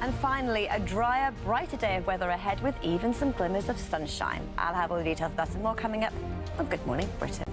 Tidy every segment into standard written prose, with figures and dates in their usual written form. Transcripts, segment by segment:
And finally, a drier, brighter day of weather ahead with even some glimmers of sunshine. I'll have all the details of that and more coming up on Good Morning Britain.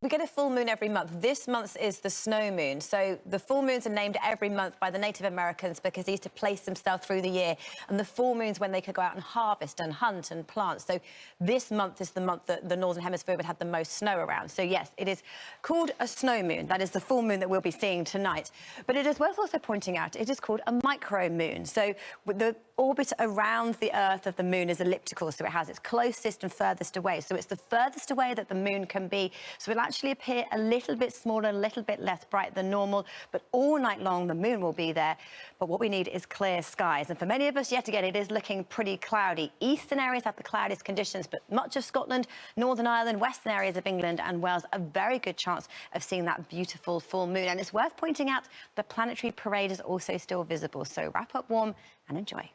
We get a full moon every month. This month is the snow moon. So the full moons are named every month by the Native Americans because they used to place themselves through the year. And the full moon's when they could go out and harvest and hunt and plant. So this month is the month that the Northern Hemisphere would have the most snow around. So yes, it is called a snow moon. That is the full moon that we'll be seeing tonight. But it is worth also pointing out it is called a micro moon. So the orbit around the Earth of the moon is elliptical, so it has its closest and furthest away. So it's the furthest away that the moon can be. So it'll actually appear a little bit smaller, a little bit less bright than normal, but all night long the moon will be there. But what we need is clear skies. And for many of us, yet again, it is looking pretty cloudy. Eastern areas have the cloudiest conditions, but much of Scotland, Northern Ireland, western areas of England and Wales, a very good chance of seeing that beautiful full moon. And it's worth pointing out the planetary parade is also still visible. So wrap up warm and enjoy.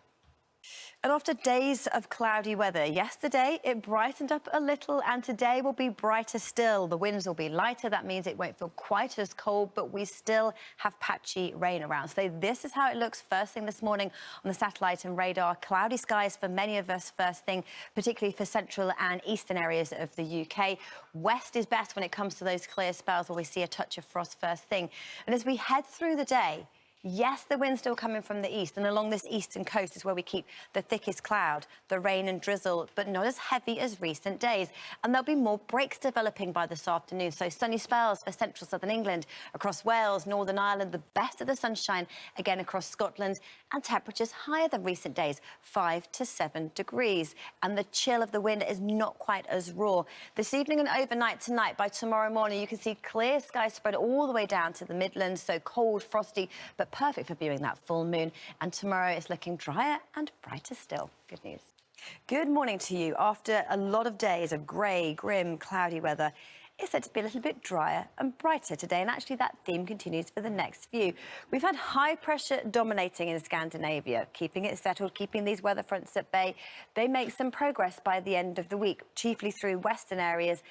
And after days of cloudy weather, yesterday it brightened up a little and today will be brighter still. The winds will be lighter. That means it won't feel quite as cold, but we still have patchy rain around. So this is how it looks first thing this morning on the satellite and radar. Cloudy skies for many of us first thing, particularly for central and eastern areas of the UK. West is best when it comes to those clear spells where we see a touch of frost first thing. And as we head through the day, yes, the wind's still coming from the east, and along this eastern coast is where we keep the thickest cloud, the rain and drizzle, but not as heavy as recent days. And there'll be more breaks developing by this afternoon, so sunny spells for central southern England, across Wales, Northern Ireland, the best of the sunshine again across Scotland, and temperatures higher than recent days, 5 to 7 degrees. And the chill of the wind is not quite as raw. This evening and overnight tonight, by tomorrow morning, you can see clear skies spread all the way down to the Midlands, so cold, frosty, but perfect for viewing that full moon. And tomorrow is looking drier and brighter still. Good news. Good morning to you. After a lot of days of grey, grim, cloudy weather, it's said to be a little bit drier and brighter today, and actually that theme continues for the next few. We've had high pressure dominating in Scandinavia, keeping it settled, keeping these weather fronts at bay. They make some progress by the end of the week, chiefly through western areas.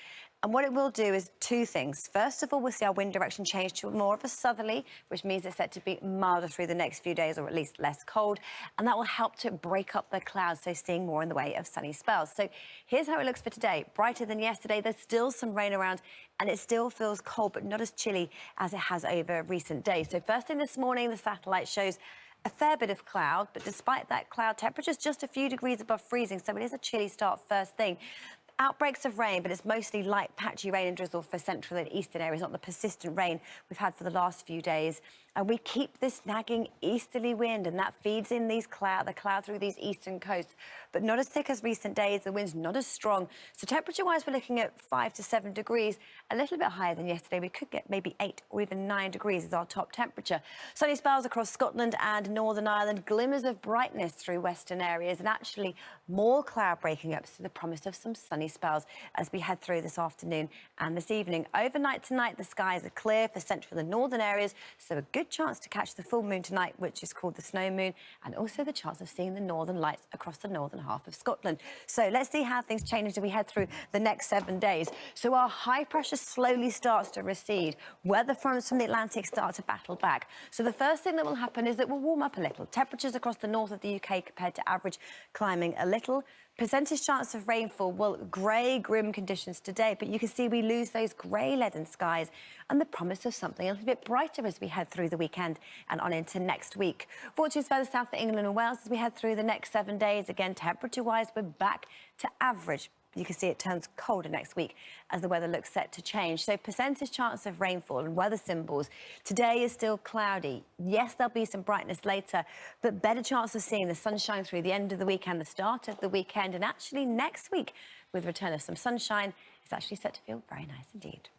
And what it will do is two things. First of all, we'll see our wind direction change to more of a southerly, which means it's set to be milder through the next few days, or at least less cold. And that will help to break up the clouds, so seeing more in the way of sunny spells. So here's how it looks for today. Brighter than yesterday. There's still some rain around, and it still feels cold, but not as chilly as it has over recent days. So first thing this morning, the satellite shows a fair bit of cloud, but despite that cloud, temperature's just a few degrees above freezing, so it is a chilly start first thing. Outbreaks of rain, but it's mostly light, patchy rain and drizzle for central and eastern areas, not the persistent rain we've had for the last few days. And we keep this nagging easterly wind, and that feeds in the cloud through these eastern coasts, but not as thick as recent days. The wind's not as strong. So temperature-wise, we're looking at 5 to 7 degrees, a little bit higher than yesterday. We could get maybe 8 or even 9 degrees as our top temperature. Sunny spells across Scotland and Northern Ireland, glimmers of brightness through western areas, and actually more cloud breaking up, so the promise of some sunny spells as we head through this afternoon and this evening. Overnight tonight, the skies are clear for central and northern areas, so a good chance to catch the full moon tonight, which is called the snow moon, and also the chance of seeing the northern lights across the northern half of Scotland. So let's see how things change as we head through the next 7 days. So our high pressure slowly starts to recede. Weather fronts from the Atlantic start to battle back. So the first thing that will happen is it will warm up a little. Temperatures across the north of the UK compared to average climbing a little. Percentage chance of rainfall, well, grey, grim conditions today, but you can see we lose those grey leaden skies and the promise of something a little bit brighter as we head through the weekend and on into next week. Fortunes further south of England and Wales as we head through the next 7 days. Again, temperature-wise, we're back to average. You can see it turns colder next week as the weather looks set to change. So percentage chance of rainfall and weather symbols. Today is still cloudy. Yes, there'll be some brightness later, but better chance of seeing the sunshine through the end of the weekend, the start of the weekend, and actually next week with return of some sunshine, it's actually set to feel very nice indeed.